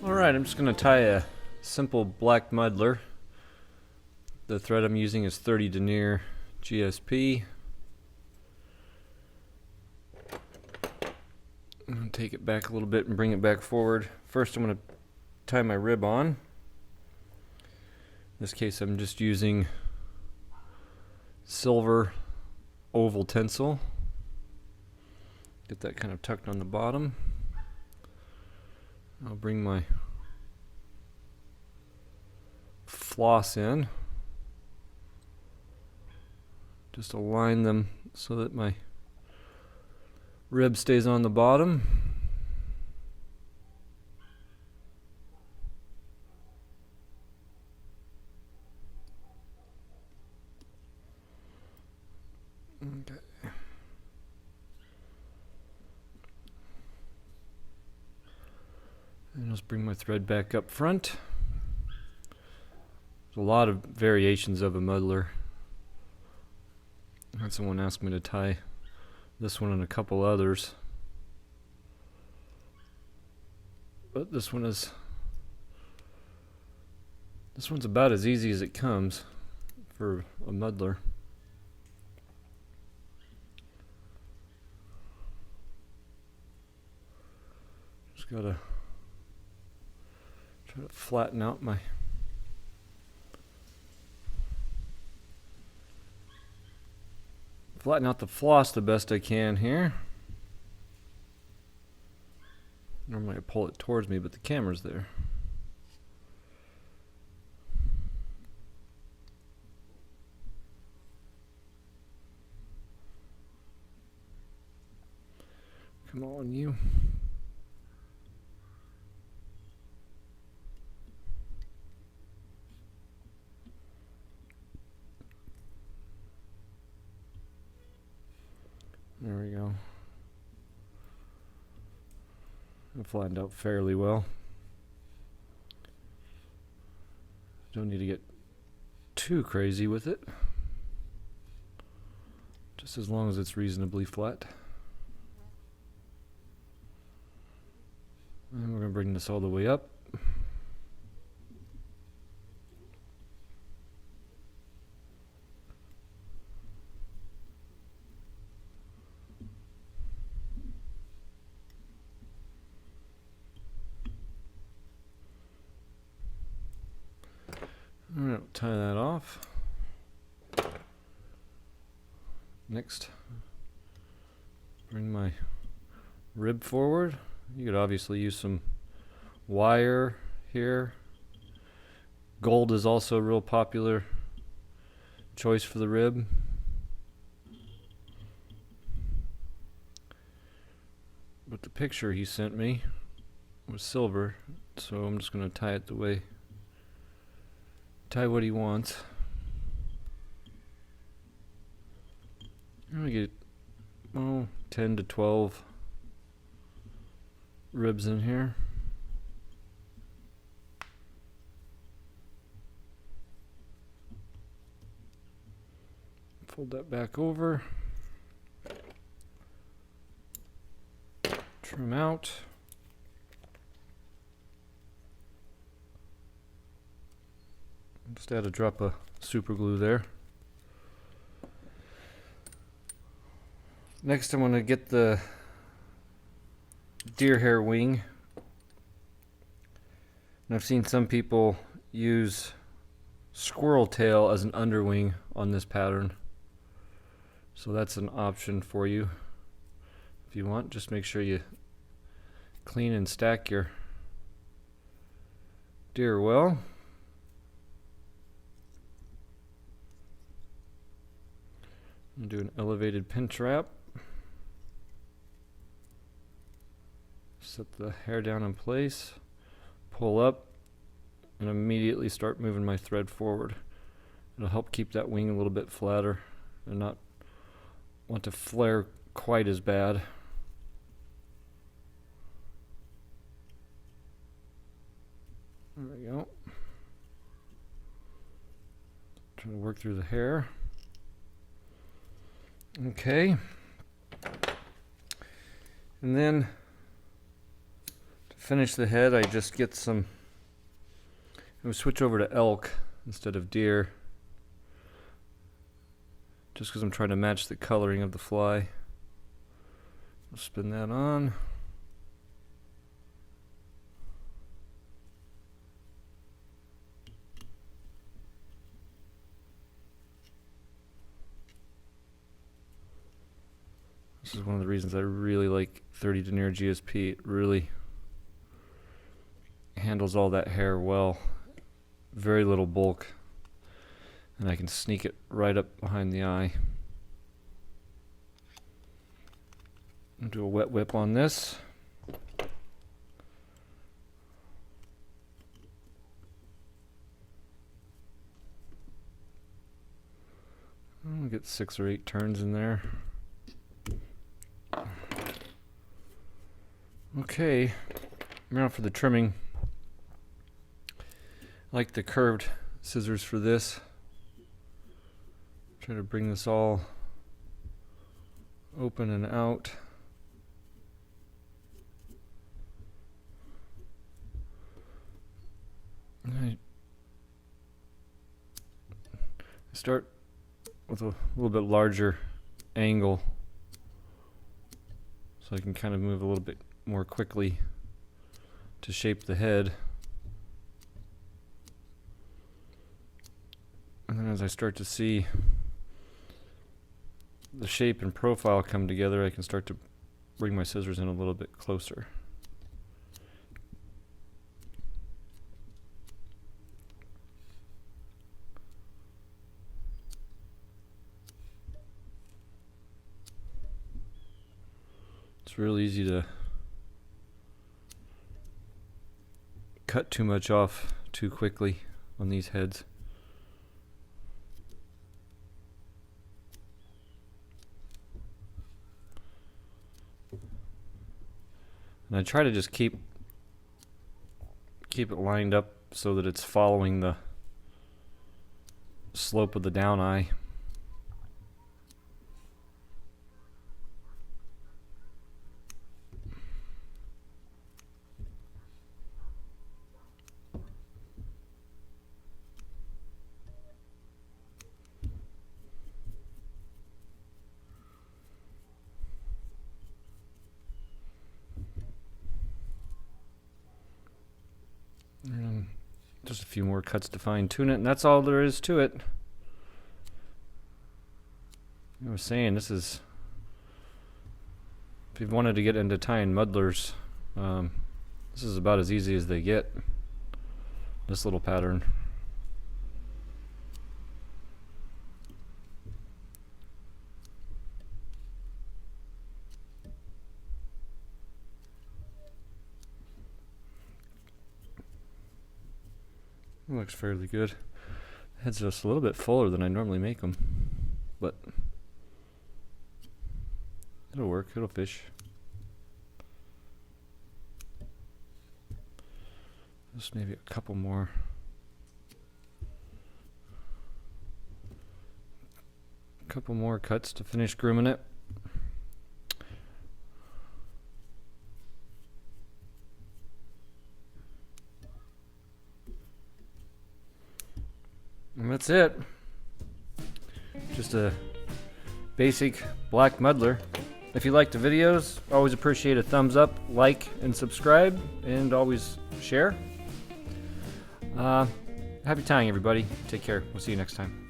Alright, I'm just going to tie a simple black muddler. The thread I'm using is 30 denier GSP. I'm going to take it back a little bit and bring it back forward. First I'm going to tie my rib on. In this case I'm just using silver oval tinsel. Get that kind of tucked on the bottom. I'll bring my floss in. Just align them so that my rib stays on the bottom. Okay. And just bring my thread back up front. There's a lot of variations of a muddler. I had someone ask me to tie this one and a couple others, but this one's about as easy as it comes for a muddler. Just gotta try to flatten out the floss the best I can here. Normally I pull it towards me, but the camera's there. Come on, you. There we go. It flattened out fairly well. Don't need to get too crazy with it. Just as long as it's reasonably flat. And we're going to bring this all the way up. I'm going to tie that off. Next, bring my rib forward. You could obviously use some wire here. Gold is also a real popular choice for the rib. But the picture he sent me was silver, so I'm just going to tie it the way, tie what he wants. I'm going to get 10 to 12 ribs in here. Fold that back over. Trim out. Just add a drop of super glue there. Next I'm going to get the deer hair wing. And I've seen some people use squirrel tail as an underwing on this pattern. So that's an option for you. If you want, just make sure you clean and stack your deer well. And do an elevated pinch wrap. Set the hair down in place, pull up, and immediately start moving my thread forward. It'll help keep that wing a little bit flatter and not want to flare quite as bad. There we go. Trying to work through the hair. Okay. And then finish the head, I just get some, I would switch over to elk instead of deer, just because I'm trying to match the coloring of the fly. I'll spin that on. This is one of the reasons I really like 30 denier GSP. It really handles all that hair well. Very little bulk. And I can sneak it right up behind the eye. I'll do a wet whip on this. I'll get 6 or 8 turns in there. Okay, now for the trimming. I like the curved scissors for this. Try to bring this all open and out. I start with a little bit larger angle so I can kind of move a little bit more quickly to shape the head. And then as I start to see the shape and profile come together, I can start to bring my scissors in a little bit closer. It's real easy to cut too much off too quickly on these heads. And I try to just keep it lined up so that it's following the slope of the down eye. And just a few more cuts to fine tune it, and that's all there is to it. I was saying, this is, if you've wanted to get into tying muddlers, this is about as easy as they get, this little pattern. It looks fairly good. The head's just a little bit fuller than I normally make them, but it'll work, it'll fish. Just maybe a couple more. Couple more cuts to finish grooming it. And that's it. Just a basic black muddler. If you like the videos, always appreciate a thumbs up, like, and subscribe, and always share. Happy tying, everybody. Take care. We'll see you next time.